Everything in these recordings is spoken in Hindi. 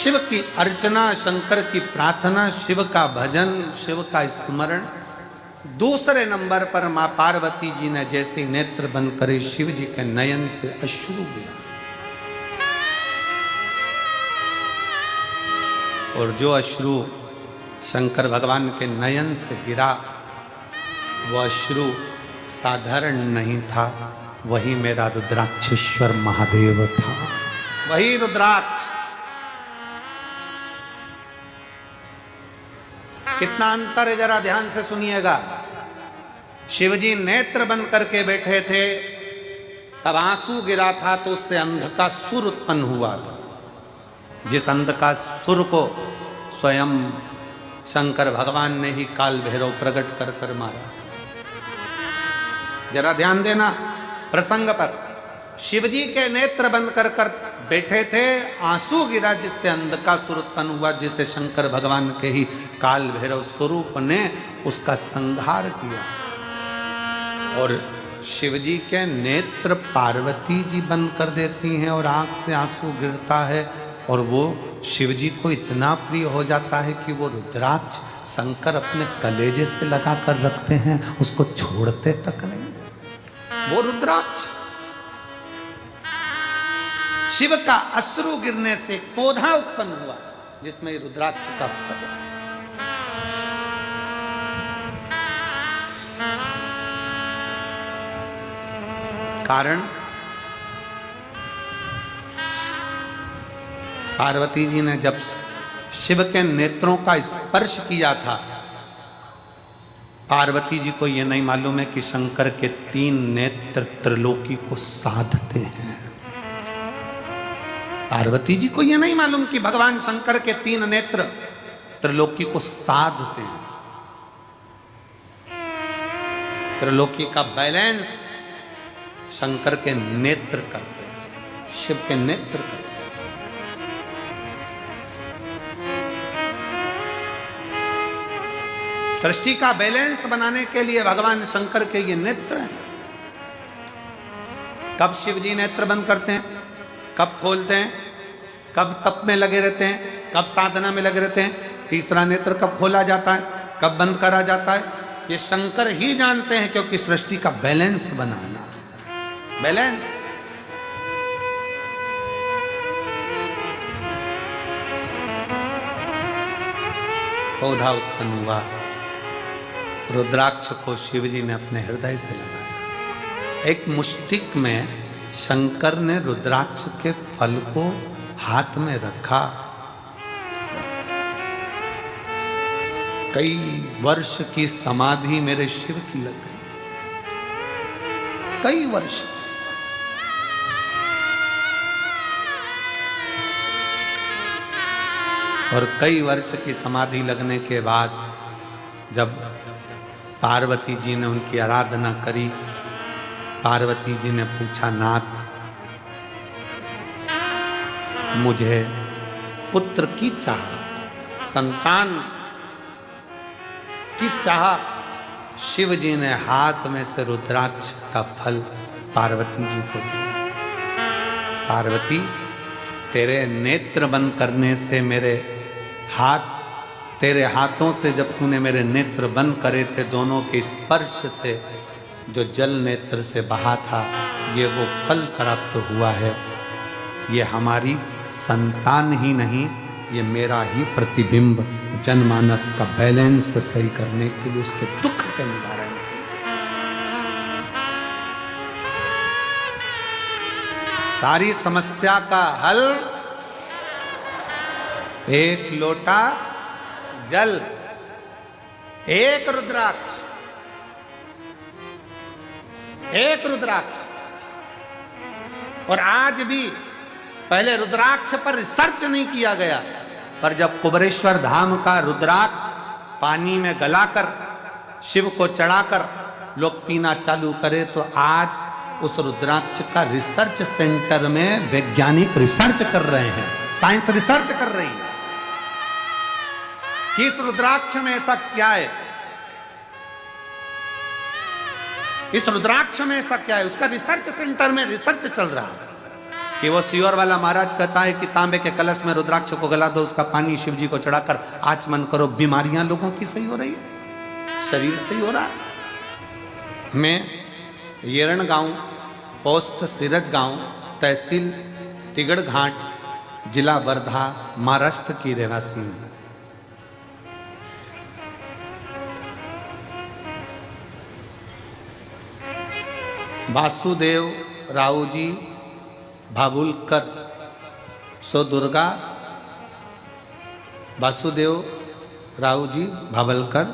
शिव की अर्चना, शंकर की प्रार्थना, शिव का भजन, शिव का स्मरण। दूसरे नंबर पर मां पार्वती जी ने जैसे नेत्र बंद करे, शिव जी के नयन से अश्रु गिरा। और जो अश्रु शंकर भगवान के नयन से गिरा, वह अश्रु साधारण नहीं था, वही मेरा रुद्राक्षेश्वर महादेव था, वही रुद्राक्ष। कितना अंतर है, जरा ध्यान से सुनिएगा। शिवजी नेत्र बंद करके बैठे थे, तब आंसू गिरा था तो उससे अंध का सुर उत्पन्न हुआ था। जिस अंध का सुर को स्वयं शंकर भगवान ने ही काल भैरव प्रकट कर कर मारा। जरा ध्यान देना प्रसंग पर। शिवजी के नेत्र बंद कर कर बैठे थे, आंसू गिरा जिससे अंध का सुर उत्पन्न हुआ, जिसे शंकर भगवान के ही काल भैरव स्वरूप ने उसका संहार किया। और शिवजी के नेत्र पार्वती जी बंद कर देती हैं और आंख से आंसू गिरता है, और वो शिवजी को इतना प्रिय हो जाता है कि वो रुद्राक्ष शंकर अपने कलेजे से लगा कर रखते हैं, उसको छोड़ते तक नहीं। वो रुद्राक्ष, शिव का अश्रु गिरने से पौधा उत्पन्न हुआ जिसमें रुद्राक्ष का फल। कारण पार्वती जी ने जब शिव के नेत्रों का स्पर्श किया था, पार्वती जी को यह नहीं मालूम है कि शंकर के 3 नेत्र त्रिलोकी को साधते हैं। पार्वती जी को यह नहीं मालूम कि भगवान शंकर के 3 नेत्र त्रिलोकी को साधते हैं। त्रिलोकी का बैलेंस शंकर के नेत्र करते हैं, शिव के नेत्र करते हैं। सृष्टि का बैलेंस बनाने के लिए भगवान शंकर के ये नेत्र हैं। कब शिव जी नेत्र बंद करते हैं, कब खोलते हैं, कब तप में लगे रहते हैं, कब साधना में लगे रहते हैं, तीसरा नेत्र कब खोला जाता है, कब बंद करा जाता है, ये शंकर ही जानते हैं, क्योंकि सृष्टि का बैलेंस बनाना, बैलेंस। पौधा उत्पन्न हुआ, रुद्राक्ष को शिवजी ने अपने हृदय से लगाया। एक मुष्टिक में शंकर ने रुद्राक्ष के फल को हाथ में रखा। कई वर्ष की समाधि मेरे शिव की लग गई, कई वर्ष की समाधि। और कई वर्ष की समाधि लगने के बाद जब पार्वती जी ने उनकी आराधना करी, पार्वती जी ने पूछा, नाथ मुझे पुत्र की चाह, संतान की चाह। शिव जी ने हाथ में से रुद्राक्ष का फल पार्वती जी को दिया। पार्वती, तेरे नेत्र बंद करने से मेरे हाथ, तेरे हाथों से जब तूने मेरे नेत्र बंद करे थे, दोनों के स्पर्श से जो जल नेत्र से बहा था, ये वो फल प्राप्त हुआ है। ये हमारी संतान ही नहीं, ये मेरा ही प्रतिबिंब जनमानस का बैलेंस सही करने के लिए, उसके दुख के निवारण के लिए। सारी समस्या का हल एक लोटा जल, एक रुद्राक्ष, एक रुद्राक्ष। और आज भी पहले रुद्राक्ष पर रिसर्च नहीं किया गया, पर जब कुबेरेश्वर धाम का रुद्राक्ष पानी में गलाकर शिव को चढ़ाकर लोग पीना चालू करे, तो आज उस रुद्राक्ष का रिसर्च सेंटर में वैज्ञानिक रिसर्च कर रहे हैं, साइंस रिसर्च कर रही है कि इस रुद्राक्ष में ऐसा क्या है, इस रुद्राक्ष में ऐसा क्या है। उसका रिसर्च सेंटर में रिसर्च चल रहा है। कि वो सियोर वाला महाराज कहता है कि तांबे के कलश में रुद्राक्ष को गला दो, उसका पानी शिव जी को चढ़ाकर आचमन करो, बीमारियां लोगों की सही हो रही है, शरीर सही हो रहा है। मैं येरण गांव, पोस्ट सिरज गांव, तहसील तिगड़ घाट, जिला वर्धा, महाराष्ट्र की रहवासी हूं। वासुदेव रावजी भाबुलकर, सो दुर्गा वासुदेव रावजी भाबलकर,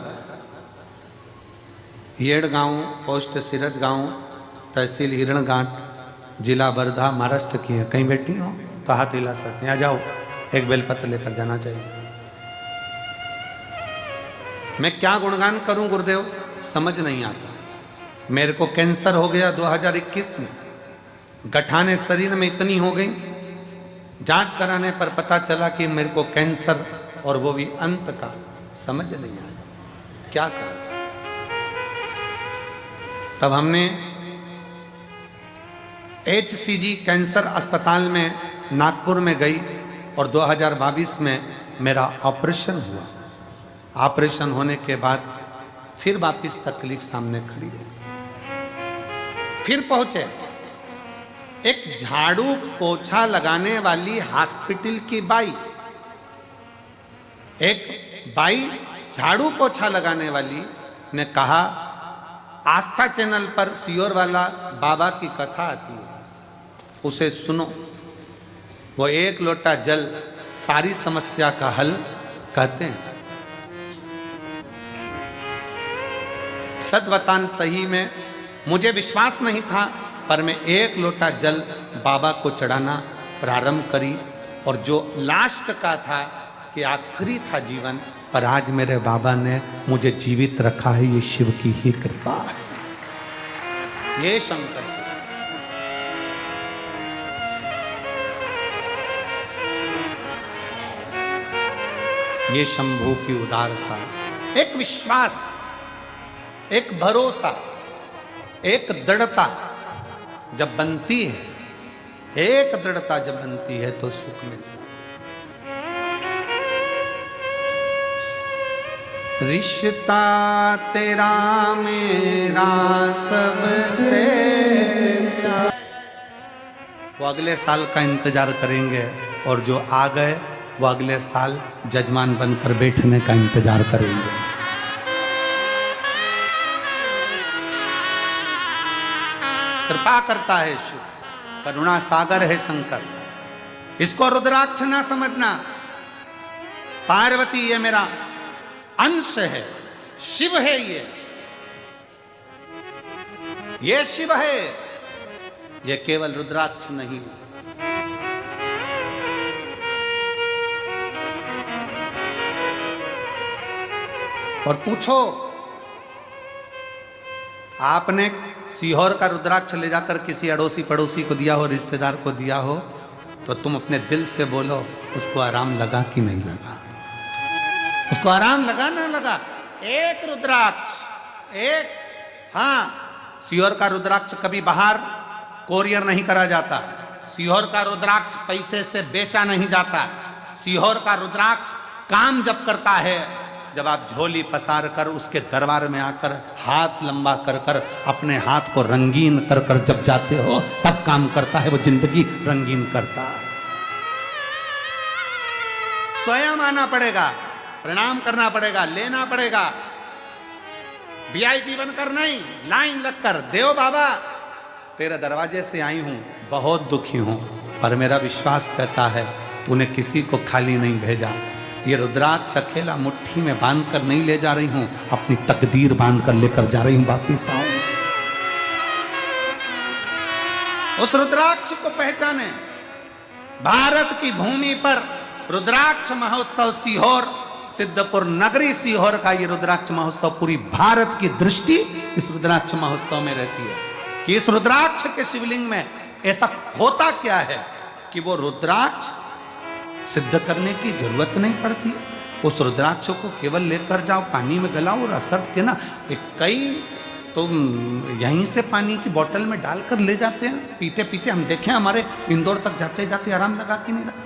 येड़गांव, पोस्ट सिरज गांव, तहसील हिरणघाट, जिला वर्धा, महाराष्ट्र की है। कहीं बैठी हो तो हाथ हिला सकते हैं, आ जाओ, एक बेलपत्र लेकर जाना चाहिए। मैं क्या गुणगान करूं गुरुदेव, समझ नहीं आता। मेरे को कैंसर हो गया 2021 में, गठाने शरीर में इतनी हो गई, जांच कराने पर पता चला कि मेरे को कैंसर, और वो भी अंत का। समझ नहीं आया क्या करा जाए। तब हमने HCG कैंसर अस्पताल में नागपुर में गई और 2022 में मेरा ऑपरेशन हुआ। ऑपरेशन होने के बाद फिर वापिस तकलीफ सामने खड़ी हो, फिर पहुंचे एक झाड़ू पोछा लगाने वाली हॉस्पिटल की बाई, एक बाई झाड़ू पोछा लगाने वाली ने कहा, आस्था चैनल पर सियोर वाला बाबा की कथा आती है, उसे सुनो, वो एक लोटा जल सारी समस्या का हल कहते हैं। सद्वतान सही में मुझे विश्वास नहीं था, पर मैं एक लोटा जल बाबा को चढ़ाना प्रारंभ करी, और जो लास्ट का था कि आखिरी था जीवन, पर आज मेरे बाबा ने मुझे जीवित रखा है, ये शिव की ही कृपा है, ये शंकर की। ये शंभू की उदारता, एक विश्वास, एक भरोसा, एक दृढ़ता जब बनती है, एक दृढ़ता जब बनती है तो सुख मिलता है। रिश्ता तेरा मेरा सबसे, वो अगले साल का इंतजार करेंगे, और जो आ गए वो अगले साल जजमान बनकर बैठने का इंतजार करेंगे। कृपा करता है शिव, करुणा सागर है शंकर, इसको रुद्राक्ष ना समझना। पार्वती ये मेरा अंश है, शिव है, ये शिव है, ये केवल रुद्राक्ष नहीं। और पूछो, आपने सीहोर का रुद्राक्ष ले जाकर किसी अड़ोसी पड़ोसी को दिया हो, रिश्तेदार को दिया हो, तो तुम अपने दिल से बोलो, उसको आराम लगा कि नहीं लगा, उसको आराम लगा ना लगा। एक रुद्राक्ष, एक, हाँ, सीहोर का रुद्राक्ष कभी बाहर कोरियर नहीं करा जाता, सीहोर का रुद्राक्ष पैसे से बेचा नहीं जाता, सीहोर का रुद्राक्ष काम जब करता है, जब आप झोली पसार कर उसके दरबार में आकर हाथ लंबा कर कर अपने हाथ को रंगीन कर कर जब जाते हो, तब काम करता है, वो जिंदगी रंगीन करता है। स्वयं आना पड़ेगा, प्रणाम करना पड़ेगा, लेना पड़ेगा, VIP बनकर नहीं, लाइन लगकर, देव बाबा तेरे दरवाजे से आई हूं, बहुत दुखी हूं, पर मेरा विश्वास कहता है तूने किसी को खाली नहीं भेजा। ये रुद्राक्ष अकेला मुट्ठी में बांध कर नहीं ले जा रही हूं, अपनी तकदीर बांध कर लेकर जा रही हूं वापिस आऊं। उस रुद्राक्ष को पहचाने। भारत की भूमि पर रुद्राक्ष महोत्सव सीहोर, सिद्धपुर नगरी सीहोर का ये रुद्राक्ष महोत्सव, पूरी भारत की दृष्टि इस रुद्राक्ष महोत्सव में रहती है कि इस रुद्राक्ष के शिवलिंग में ऐसा होता क्या है कि वो रुद्राक्ष सिद्ध करने की जरूरत नहीं पड़ती। उस रुद्राक्ष को केवल लेकर जाओ, पानी में गलाओ और असर के ना, कई तो यहीं से पानी की बोतल में डालकर ले जाते हैं, पीते पीते हम देखें, हमारे इंदौर तक जाते जाते आराम लगा कि नहीं लगा।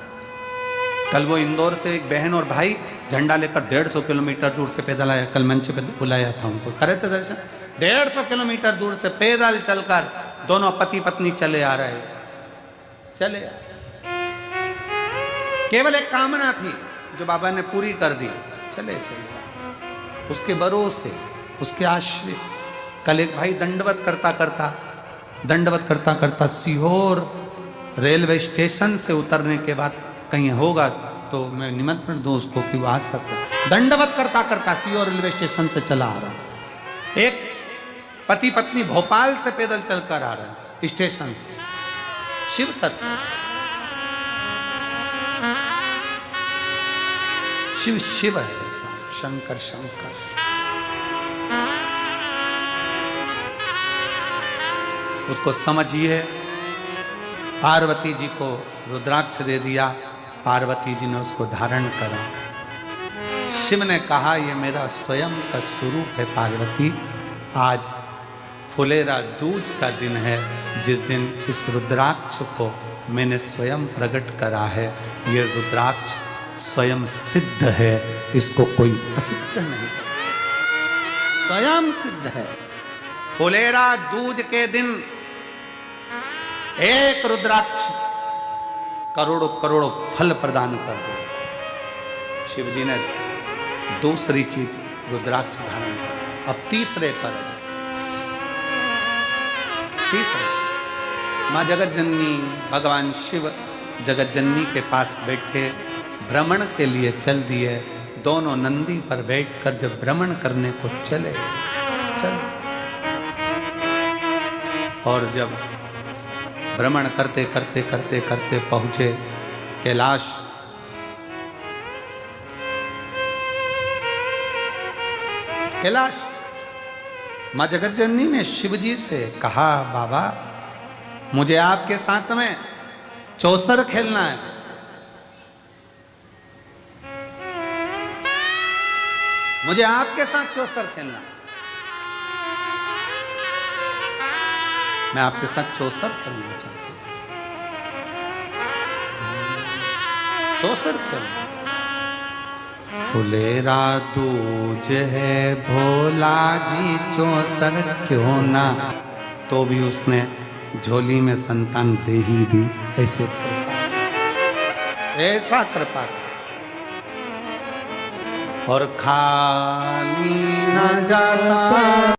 कल वो इंदौर से एक बहन और भाई झंडा लेकर 150 किलोमीटर दूर से पैदल आया, कल मंच पे बुलाया था उनको, करे थे दर्शन। 150 किलोमीटर दूर से पैदल चलकर दोनों पति पत्नी चले आ रहे, चले आ। केवल एक कामना थी जो बाबा ने पूरी कर दी, चले चले उसके भरोसे, उसके आश्रय। कल एक भाई दंडवत करता करता सीहोर रेलवे स्टेशन से उतरने के बाद कहीं होगा तो मैं निमंत्रण दूं उसको कि वो आ सकता। दंडवत करता करता सीहोर रेलवे स्टेशन से चला आ रहा। एक पति पत्नी भोपाल से पैदल चलकर आ रहे स्टेशन से। शिव तत्व, शिव शिव है, शंकर शंकर। उसको समझिए, पार्वती जी को रुद्राक्ष दे दिया, पार्वती जी ने उसको धारण करा। शिव ने कहा ये मेरा स्वयं का स्वरूप है पार्वती, आज फुलेरा दूज का दिन है, जिस दिन इस रुद्राक्ष को मैंने स्वयं प्रकट करा है। ये रुद्राक्ष स्वयं सिद्ध है, इसको कोई असिद्ध नहीं कर सकता, स्वयं सिद्ध है। फुलेरा दूज के दिन एक रुद्राक्ष करोड़ों करोड़ों फल प्रदान कर दे। शिव जी ने दूसरी चीज रुद्राक्ष धारण कर। अब तीसरे पर तीसरे मां जगतजननी, भगवान शिव जगतजननी के पास बैठे, भ्रमण के लिए चल दिए। दोनों नंदी पर बैठकर जब भ्रमण करने को चले और जब भ्रमण करते करते करते करते पहुंचे कैलाश, कैलाश मां जगतजननी ने शिवजी से कहा, बाबा मुझे आपके साथ में चौसर खेलना है। मुझे आपके साथ चौसर खेलना है। मैं आपके साथ चौसर खेलना चाहती हूँ। चौसर खेलना। फुलेरा दूज है भोला जी, चौसर क्यों ना। तो भी उसने झोली में संतान दे ही दी। ऐसा कृपा और खाली ना जाता